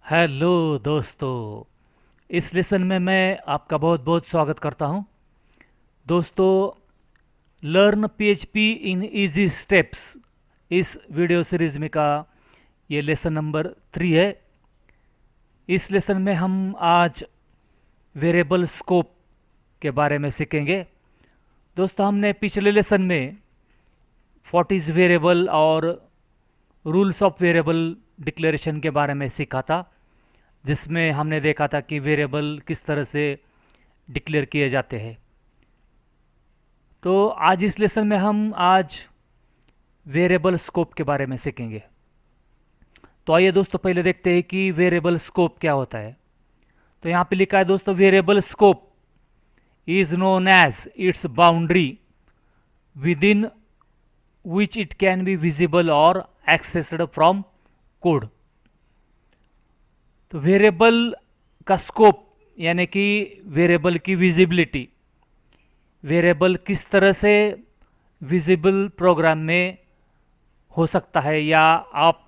Hello दोस्तों। इस lesson में मैं आपका बहुत बहुत स्वागत करता हूं। दोस्तों, learn PHP in easy steps इस वीडियो सीरीज में का ये लेसन नंबर 3 है। इस लेसन में हम आज वेरिएबल स्कोप के बारे में सीखेंगे। दोस्तों, हमने पिछले लेसन में व्हाट इज़ वेरिएबल और रूल्स ऑफ वेरिएबल डिक्लेरेशन के बारे में सीखा था, जिसमें हमने देखा था कि वेरिएबल किस तरह से डिक्लेयर किए जाते हैं। तो आज इस लेसन में हम आज वेरिएबल स्कोप के बारे में सीखेंगे। तो आइए दोस्तों, पहले देखते हैं कि वेरिएबल स्कोप क्या होता है। तो यहाँ पे लिखा है दोस्तों, variable scope is known as its boundary within which it can be visible और एक्सेस्ड फ्रॉम कोड। तो वेरिएबल का स्कोप यानी कि वेरिएबल की विजिबिलिटी, वेरिएबल किस तरह से विजिबल प्रोग्राम में हो सकता है या आप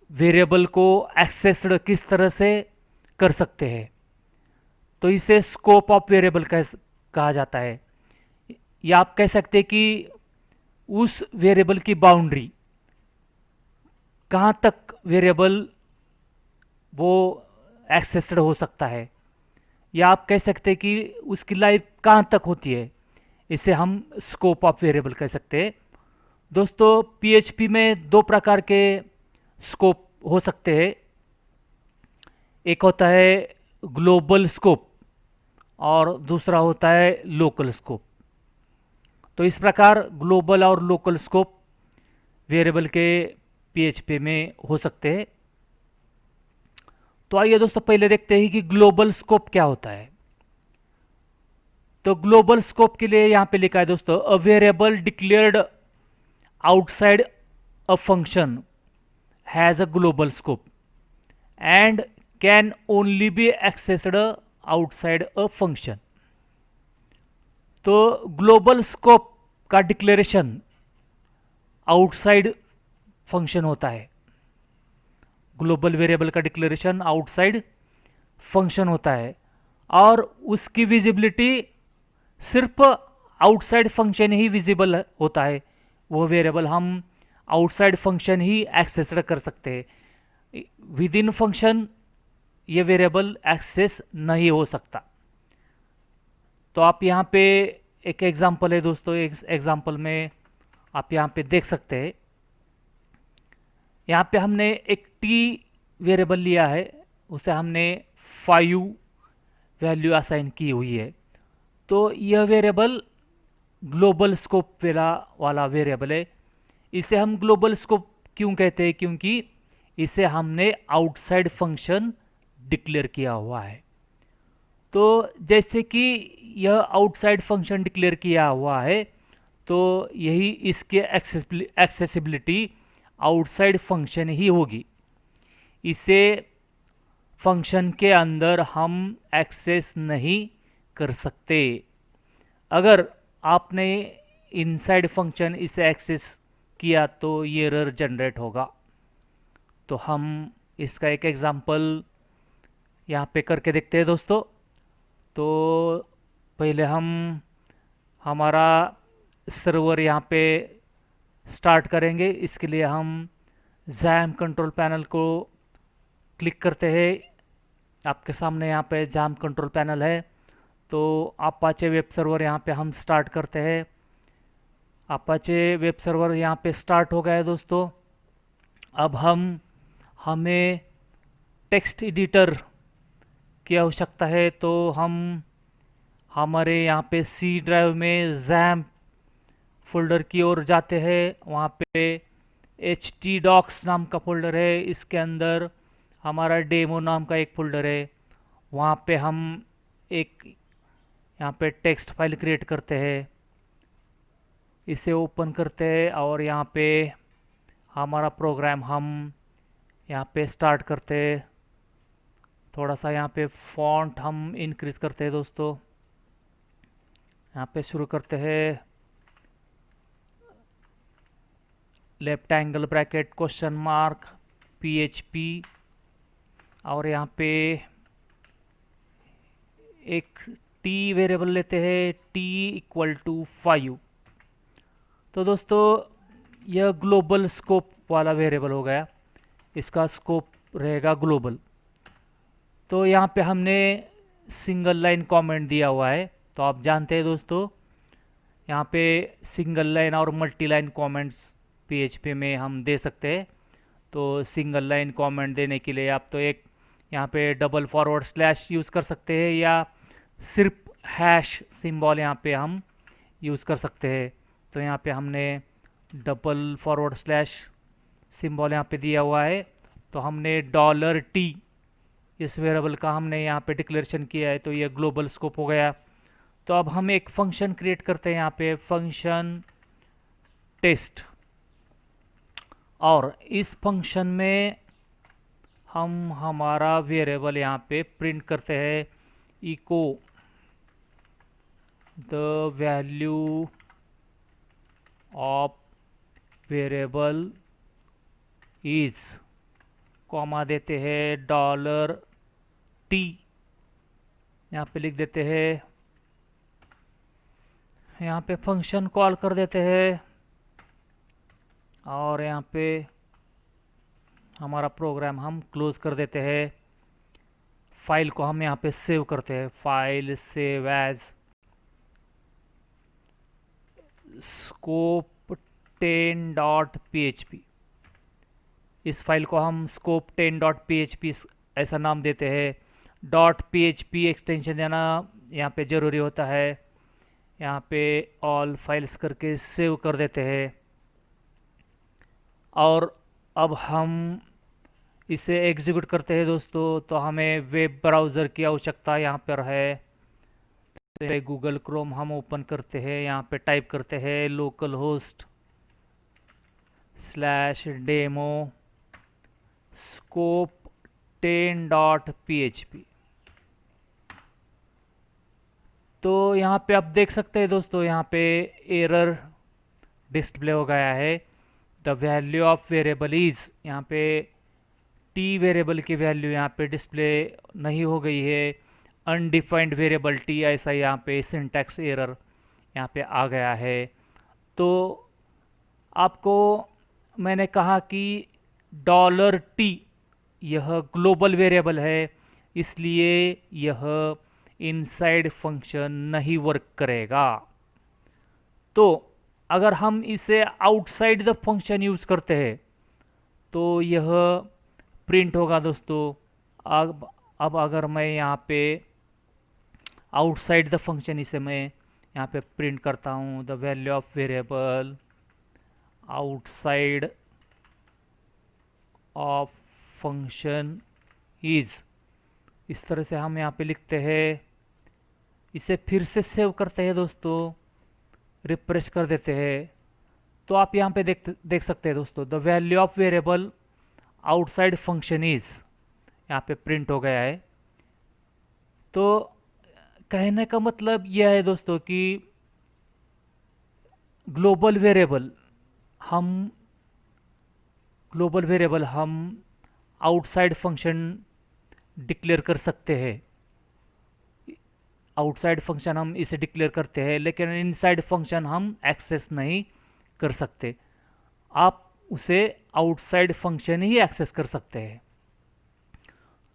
वेरिएबल को एक्सेस्ड किस तरह से कर सकते हैं, तो इसे स्कोप ऑफ वेरिएबल कहा जाता है। या आप कह सकते हैं कि उस वेरिएबल की बाउंड्री, कहाँ तक वेरिएबल वो एक्सेस्ड हो सकता है, या आप कह सकते हैं कि उसकी लाइफ कहाँ तक होती है, इसे हम स्कोप ऑफ वेरिएबल कह सकते हैं। दोस्तों, पीएचपी में दो प्रकार के स्कोप हो सकते हैं। एक होता है ग्लोबल स्कोप और दूसरा होता है लोकल स्कोप। तो इस प्रकार ग्लोबल और लोकल स्कोप वेरिएबल के पीएचपी में हो सकते हैं। तो आइए दोस्तों, पहले देखते हैं कि ग्लोबल स्कोप क्या होता है। तो ग्लोबल स्कोप के लिए यहां पे लिखा है दोस्तों, a variable declared outside a function has a global scope and can only B accessed outside a function. तो ग्लोबल स्कोप का डिक्लेरेशन आउटसाइड फंक्शन होता है। ग्लोबल वेरिएबल का डिक्लेरेशन आउटसाइड फंक्शन होता है और उसकी विजिबिलिटी सिर्फ आउटसाइड फंक्शन ही विजिबल होता है। वो वेरिएबल हम आउटसाइड फंक्शन ही एक्सेस कर सकते हैं। विद इन फंक्शन ये वेरिएबल एक्सेस नहीं हो सकता। तो आप यहाँ पे एक एग्जांपल है दोस्तों, एक एग्जांपल में आप यहाँ पे देख सकते हैं। यहाँ पे हमने एक टी वेरिएबल लिया है, उसे हमने 5 वैल्यू असाइन की हुई है। तो यह वेरिएबल ग्लोबल स्कोप वाला वेरिएबल है। इसे हम ग्लोबल स्कोप क्यों कहते हैं? क्योंकि इसे हमने आउटसाइड फंक्शन डिक्लेयर किया हुआ है। तो जैसे कि यह आउटसाइड फंक्शन डिक्लेयर किया हुआ है, तो यही इसके एक्सेसिबिलिटी आउटसाइड फंक्शन ही होगी। इसे फंक्शन के अंदर हम एक्सेस नहीं कर सकते। अगर आपने इनसाइड फंक्शन इसे एक्सेस किया तो ये एरर जनरेट होगा। तो हम इसका एक एग्जांपल यहाँ पे करके देखते हैं दोस्तों। तो पहले हम हमारा सर्वर यहाँ पे स्टार्ट करेंगे। इसके लिए हम जैम कंट्रोल पैनल को क्लिक करते हैं। आपके सामने यहाँ पे जैम कंट्रोल पैनल है। तो अपाचे वेब सर्वर यहाँ पे हम स्टार्ट करते हैं। अपाचे वेब सर्वर यहाँ पे स्टार्ट हो गया है दोस्तों। अब हमें टेक्स्ट एडिटर की आवश्यकता है। तो हम हमारे यहाँ पे सी ड्राइव में जैम फोल्डर की ओर जाते हैं। वहाँ पे htdocs नाम का फोल्डर है, इसके अंदर हमारा डेमो नाम का एक फोल्डर है। वहाँ पे हम एक यहाँ पे टेक्स्ट फाइल क्रिएट करते हैं, इसे ओपन करते हैं और यहाँ पे हमारा प्रोग्राम हम यहाँ पे स्टार्ट करते हैं। थोड़ा सा यहाँ पे फॉन्ट हम इंक्रीज करते हैं दोस्तों। यहाँ पे शुरू करते हैं, left angle bracket question mark PHP और यहाँ पे एक टी वेरिएबल लेते हैं, टी इक्वल टू 5। तो दोस्तों यह ग्लोबल स्कोप वाला वेरिएबल हो गया, इसका स्कोप रहेगा ग्लोबल। तो यहाँ पे हमने सिंगल लाइन कमेंट दिया हुआ है, तो आप जानते हैं दोस्तों यहाँ पे सिंगल लाइन और मल्टी लाइन कमेंट्स पीएचपी में हम दे सकते हैं। तो सिंगल लाइन कमेंट देने के लिए आप तो एक यहाँ पे डबल फॉरवर्ड स्लैश यूज़ कर सकते हैं, या सिर्फ हैश सिंबल यहाँ पे हम यूज़ कर सकते हैं। तो यहाँ पे हमने डबल फॉरवर्ड स्लैश सिंबल यहाँ पे दिया हुआ है, तो हमने $t इस वेरिएबल का हमने यहाँ पे डिक्लेरेशन किया है, तो ये ग्लोबल स्कोप हो गया। तो अब हम एक फंक्शन क्रिएट करते हैं यहाँ पे, फंक्शन टेस्ट, और इस फंक्शन में हम हमारा वेरिएबल यहाँ पे प्रिंट करते हैं, echo the value of variable is, comma देते हैं $t, यहाँ पे लिख देते हैं, यहाँ पे फंक्शन कॉल कर देते हैं, और यहाँ पे हमारा प्रोग्राम हम क्लोज कर देते हैं। फाइल को हम यहाँ पे सेव करते हैं, file save as scope 10.php। इस फाइल को हम scope 10.php ऐसा नाम देते हैं। .php एक्सटेंशन देना यहाँ पे ज़रूरी होता है। यहाँ पे ऑल फाइल्स करके सेव कर देते हैं, और अब हम इसे एग्जीक्यूट करते हैं दोस्तों। तो हमें वेब ब्राउज़र की आवश्यकता यहाँ पर है, तो गूगल क्रोम हम ओपन करते हैं, यहाँ पे टाइप करते हैं local host /demo scope 10.php। तो यहाँ पे आप देख सकते हैं दोस्तों, यहाँ पे एरर डिस्प्ले हो गया है, the value of variable is, यहाँ पे टी वेरिएबल की वैल्यू यहाँ पे डिस्प्ले नहीं हो गई है, अनडिफाइंड वेरिएबल टी, ऐसा यहाँ पे सिंटैक्स एरर यहाँ पे आ गया है। तो आपको मैंने कहा कि $t यह ग्लोबल वेरिएबल है, इसलिए यह इनसाइड फंक्शन नहीं वर्क करेगा। तो अगर हम इसे आउटसाइड द फंक्शन यूज़ करते हैं तो यह प्रिंट होगा दोस्तों। अब अगर मैं यहाँ पे आउटसाइड द फंक्शन इसे मैं यहाँ पे प्रिंट करता हूँ, the value of variable outside of function is, इस तरह से हम यहाँ पे लिखते हैं। इसे फिर से सेव करते हैं दोस्तों, रिफ्रेश कर देते हैं, तो आप यहाँ पे देख सकते हैं दोस्तों, the value of variable outside function is यहाँ पे प्रिंट हो गया है। तो कहने का मतलब यह है दोस्तों कि ग्लोबल वेरिएबल हम आउटसाइड फंक्शन डिक्लेयर कर सकते हैं। आउटसाइड फंक्शन हम इसे डिक्लेयर करते हैं, लेकिन इनसाइड फंक्शन हम एक्सेस नहीं कर सकते। आप उसे आउटसाइड फंक्शन ही एक्सेस कर सकते हैं।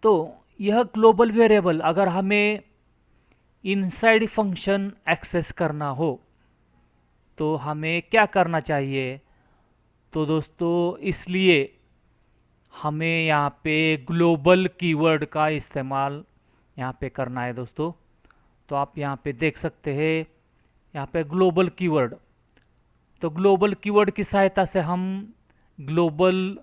तो यह ग्लोबल वेरिएबल अगर हमें इनसाइड फंक्शन एक्सेस करना हो तो हमें क्या करना चाहिए? तो दोस्तों इसलिए हमें यहाँ पे ग्लोबल कीवर्ड का इस्तेमाल यहाँ पे करना है दोस्तों। तो आप यहाँ पे देख सकते हैं यहाँ पे ग्लोबल कीवर्ड। तो ग्लोबल कीवर्ड की सहायता से हम ग्लोबल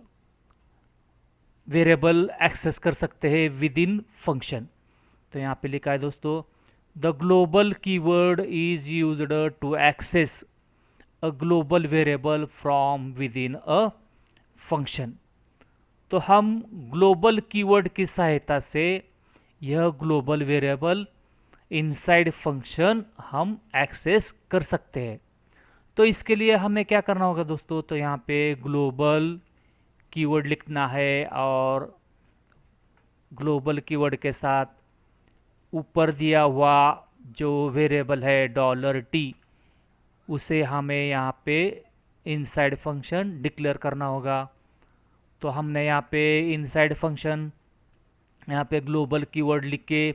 वेरिएबल एक्सेस कर सकते हैं विद इन फंक्शन। तो यहाँ पे लिखा है दोस्तों, the global keyword is used to access a global variable from within a function. तो हम ग्लोबल कीवर्ड की सहायता से यह ग्लोबल वेरिएबल इनसाइड फंक्शन हम एक्सेस कर सकते हैं। तो इसके लिए हमें क्या करना होगा दोस्तों? तो यहाँ पे ग्लोबल कीवर्ड लिखना है और ग्लोबल कीवर्ड के साथ ऊपर दिया हुआ जो वेरिएबल है $t, उसे हमें यहाँ पे इनसाइड फंक्शन डिक्लेयर करना होगा। तो हमने यहाँ पे इनसाइड फंक्शन यहाँ पे ग्लोबल कीवर्ड लिख के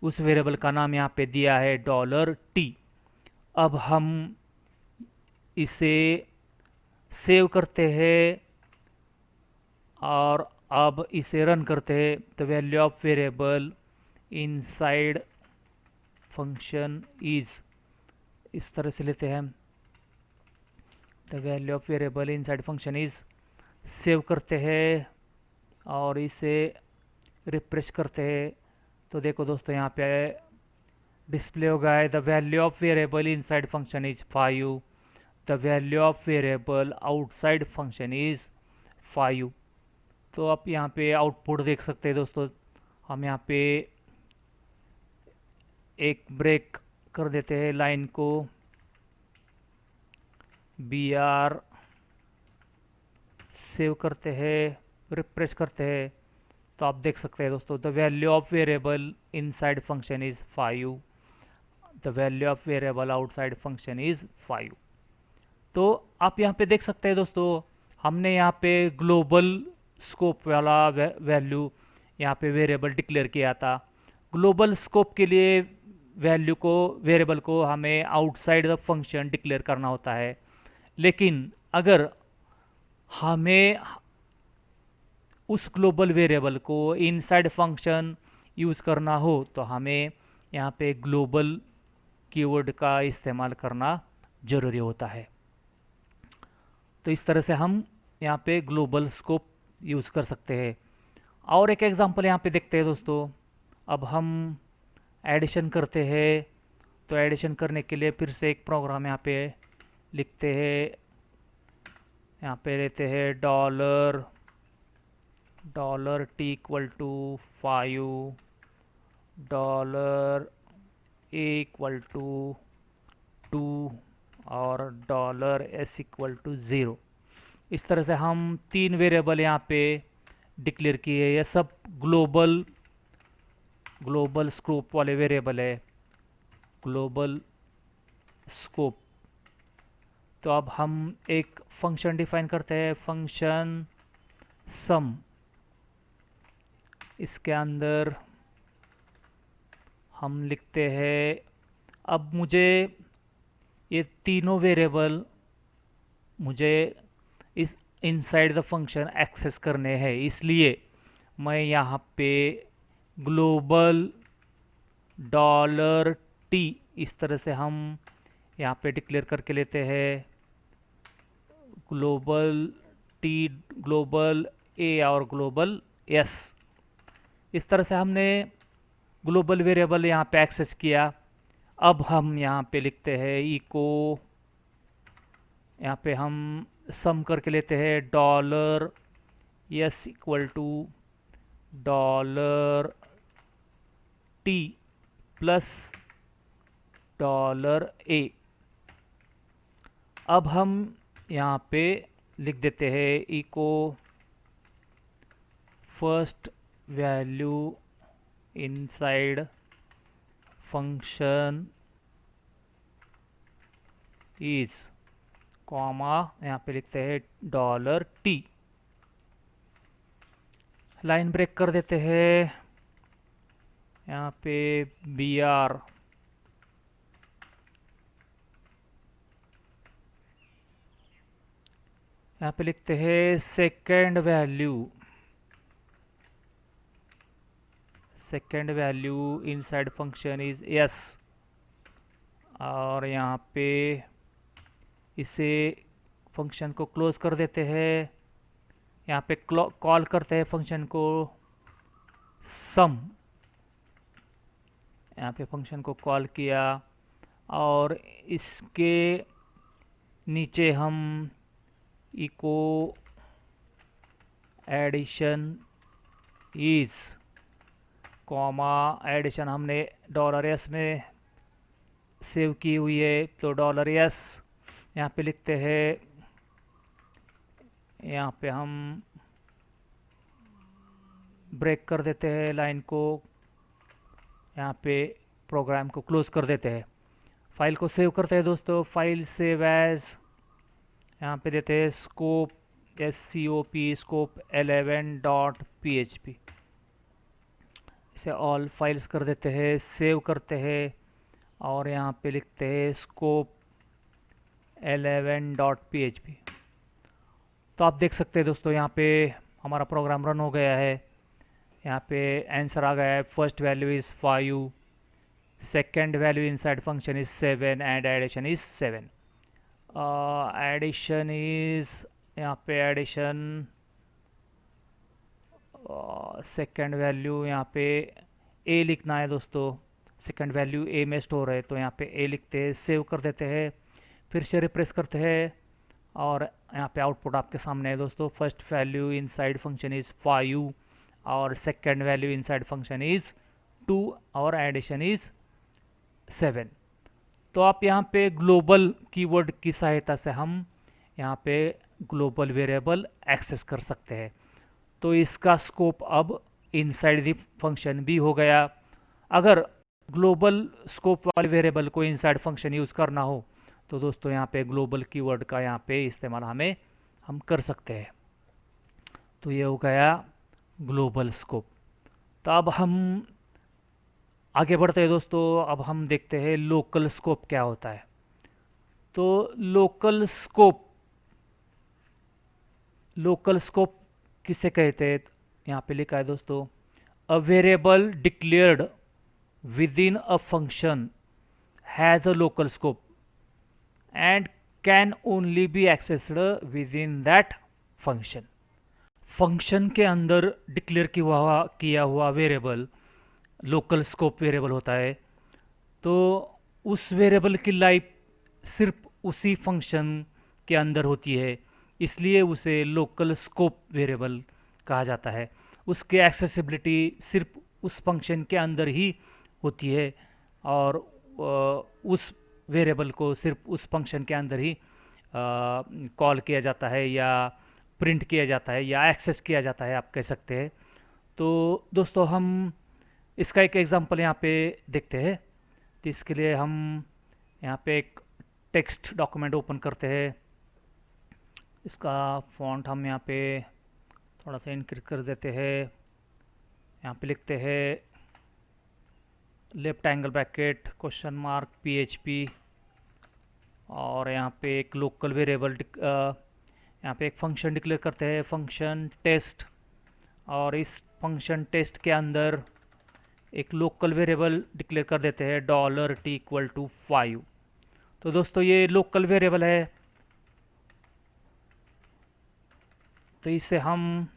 उस वेरिएबल का नाम यहाँ पे दिया है $t। अब हम इसे सेव करते हैं और अब इसे रन करते हैं। The value of variable inside function is, इस तरह से लेते हैं। The value of variable inside function is, save करते हैं और इसे रिफ्रेश करते हैं। तो देखो दोस्तों यहाँ पे डिस्प्ले होगा है the value of variable inside function is 5, the value of variable outside function is 5। तो आप यहाँ पे आउटपुट देख सकते हैं दोस्तों। हम यहाँ पे एक ब्रेक कर देते हैं लाइन को, BR सेव करते हैं, रिफ्रेश करते हैं। तो आप देख सकते हैं दोस्तों the value of variable inside function is 5, the value of variable outside function is 5। तो आप यहाँ पे देख सकते हैं दोस्तों, हमने यहाँ पे ग्लोबल स्कोप वाला वैल्यू यहाँ पे वेरिएबल डिक्लेयर किया था। ग्लोबल स्कोप के लिए वैल्यू को, वेरिएबल को हमें आउटसाइड द फंक्शन डिक्लेयर करना होता है। लेकिन अगर हमें उस ग्लोबल वेरिएबल को इनसाइड फंक्शन यूज़ करना हो तो हमें यहाँ पे ग्लोबल कीवर्ड का इस्तेमाल करना ज़रूरी होता है। तो इस तरह से हम यहाँ पे ग्लोबल स्कोप यूज़ कर सकते हैं। और एक एग्जांपल यहाँ पे देखते हैं दोस्तों। अब हम एडिशन करते हैं, तो एडिशन करने के लिए फिर से एक प्रोग्राम यहाँ पे लिखते हैं। यहाँ पे लेते हैं $t equal to 5, $a equal to 2 और $s इक्वल टू 0। इस तरह से हम 3 वेरिएबल यहाँ पे डिक्लेयर किए। ये सब ग्लोबल स्कोप वाले वेरिएबल है, ग्लोबल स्कोप। तो अब हम एक फंक्शन डिफाइन करते हैं, फंक्शन सम। इसके अंदर हम लिखते हैं, अब मुझे ये तीनों वेरिएबल मुझे इस इनसाइड द फंक्शन एक्सेस करने हैं, इसलिए मैं यहाँ पे ग्लोबल $t इस तरह से हम यहाँ पे डिक्लेयर करके लेते हैं। ग्लोबल t, ग्लोबल a और ग्लोबल s। इस तरह से हमने ग्लोबल वेरिएबल यहाँ पे एक्सेस किया। अब हम यहाँ पे लिखते हैं इको, यहाँ पे हम सम करके लेते हैं $s equal to $t plus $a। अब हम यहाँ पे लिख देते हैं echo first value inside function is, comma यहाँ पे लिखते हैं $t। लाइन ब्रेक कर देते हैं, यहाँ पे BR यहाँ पे लिखते हैं second value inside function is s। और यहाँ पे इसे फंक्शन को क्लोज कर देते हैं। यहाँ पे कॉल करते हैं फंक्शन को सम। यहाँ पे फंक्शन को कॉल किया और इसके नीचे हम echo addition is, comma addition हमने $s में सेव की हुई है, तो $s यहाँ पे लिखते हैं। यहाँ पे हम ब्रेक कर देते हैं लाइन को, यहाँ पे प्रोग्राम को क्लोज कर देते हैं। फाइल को सेव करते हैं दोस्तों, फाइल सेव एज, यहाँ पे देते हैं स्कोप SCOP स्कोप 11.php। इसे ऑल फाइल्स कर देते हैं, सेव करते हैं और यहाँ पे लिखते हैं स्कोप 11.php। तो आप देख सकते हैं दोस्तों, यहाँ पे हमारा प्रोग्राम रन हो गया है। यहाँ पे आंसर आ गया है, first value is 5, second value inside function is 7 and addition is 7। Addition is, यहाँ पे एडिशन सेकेंड वैल्यू यहाँ पे ए लिखना है दोस्तों, सेकेंड वैल्यू ए में स्टोर है, तो यहाँ पे ए लिखते हैं, सेव कर देते हैं, फिर से रिप्रेस करते हैं और यहाँ पे आउटपुट आपके सामने है दोस्तों। First value inside function is 5 और second value inside function is 2 और एडिशन इज़ 7। तो आप यहाँ पे ग्लोबल कीवर्ड की सहायता से हम यहाँ पे ग्लोबल वेरिएबल एक्सेस कर सकते हैं। तो इसका स्कोप अब इनसाइड द फंक्शन भी हो गया। अगर ग्लोबल स्कोप वाले वेरिएबल को इनसाइड फंक्शन यूज़ करना हो तो दोस्तों यहाँ पे ग्लोबल कीवर्ड का यहाँ पे इस्तेमाल हम कर सकते हैं। तो ये हो गया ग्लोबल स्कोप। तो अब हम आगे बढ़ते हैं दोस्तों, अब हम देखते हैं लोकल स्कोप क्या होता है। तो लोकल स्कोप किसे कहते हैं, यहाँ पे लिखा है दोस्तों, a variable declared with in a function has a local scope and can only B accessed with in that function. Function के अंदर डिक्लेयर किया हुआ वेरिएबल लोकल स्कोप वेरिएबल होता है। तो उस वेरिएबल की लाइफ सिर्फ उसी फंक्शन के अंदर होती है, इसलिए उसे लोकल स्कोप वेरिएबल कहा जाता है। उसकी एक्सेसिबिलिटी सिर्फ उस फंक्शन के अंदर ही होती है और उस वेरिएबल को सिर्फ उस फंक्शन के अंदर ही कॉल किया जाता है या प्रिंट किया जाता है या एक्सेस किया जाता है, आप कह सकते हैं। तो दोस्तों हम इसका एक एग्जांपल यहाँ पे देखते हैं। तो इसके लिए हम यहाँ पे एक टेक्स्ट डॉक्यूमेंट ओपन करते हैं। इसका फॉन्ट हम यहाँ पे थोड़ा सा इनक्रीज कर देते हैं। यहाँ पे लिखते हैं left angle bracket question mark PHP और यहाँ पे एक लोकल वेरिएबल, यहाँ पे एक फंक्शन डिक्लेयर करते हैं, फंक्शन टेस्ट, और इस फंक्शन टेस्ट के अंदर एक लोकल वेरिएबल डिक्लेयर कर देते हैं $t=5। तो दोस्तों ये लोकल वेरिएबल है, तो इसे हम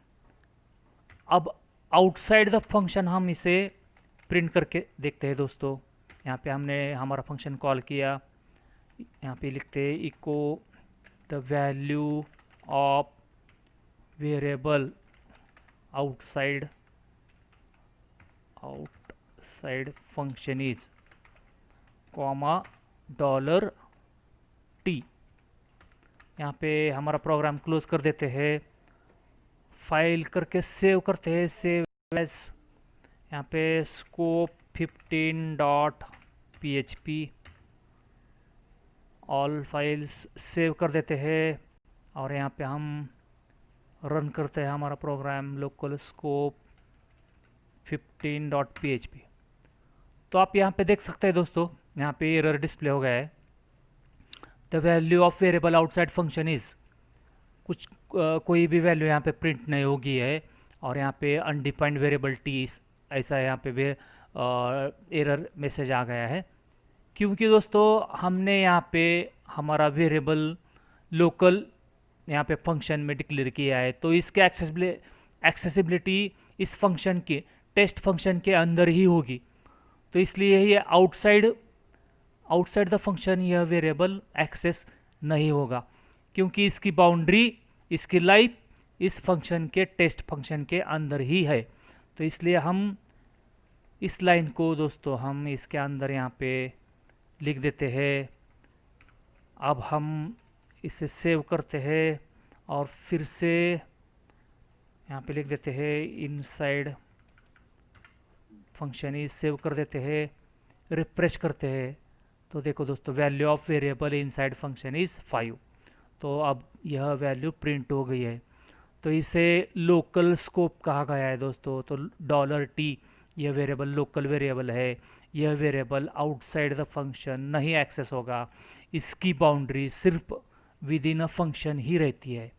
अब आउटसाइड द फंक्शन हम इसे प्रिंट करके देखते हैं दोस्तों। यहाँ पे हमने हमारा फंक्शन कॉल किया, यहाँ पे लिखते हैं echo the value of variable outside function is comma $t। यहाँ पे हमारा प्रोग्राम क्लोज कर देते हैं, फाइल करके सेव करते हैं, सेव एज, यहाँ पे scope 15.php all files save कर देते हैं और यहाँ पे हम रन करते हैं हमारा प्रोग्राम लोकल स्कोप 15.php। तो आप यहाँ पे देख सकते हैं दोस्तों, यहाँ पे एरर डिस्प्ले हो गया है, the value of variable outside function is, कोई भी वैल्यू यहाँ पे प्रिंट नहीं होगी है और यहाँ पे अनडिफाइंड वेरिएबल टी ऐसा यहाँ पे एरर मैसेज आ गया है, क्योंकि दोस्तों हमने यहाँ पे हमारा वेरिएबल लोकल यहाँ पे फंक्शन में डिक्लेयर किया है। तो इसके एक्सेसिबिलिटी इस फंक्शन के टेस्ट फंक्शन के अंदर ही होगी, तो इसलिए ये आउटसाइड द फंक्शन यह वेरिएबल एक्सेस नहीं होगा, क्योंकि इसकी बाउंड्री, इसकी लाइफ इस फंक्शन के टेस्ट फंक्शन के अंदर ही है। तो इसलिए हम इस लाइन को दोस्तों हम इसके अंदर यहाँ पे लिख देते हैं। अब हम इसे सेव करते हैं और फिर से यहाँ पे लिख देते हैं इनसाइड फंक्शन इज सेव कर देते हैं, रिफ्रेश करते हैं, तो देखो दोस्तों value of variable inside function is 5। तो अब यह वैल्यू प्रिंट हो गई है। तो इसे लोकल स्कोप कहा गया है दोस्तों। तो $t यह वेरिएबल लोकल वेरिएबल है। यह वेरिएबल आउटसाइड द फंक्शन नहीं एक्सेस होगा, इसकी बाउंड्री सिर्फ विद इन अ फंक्शन ही रहती है।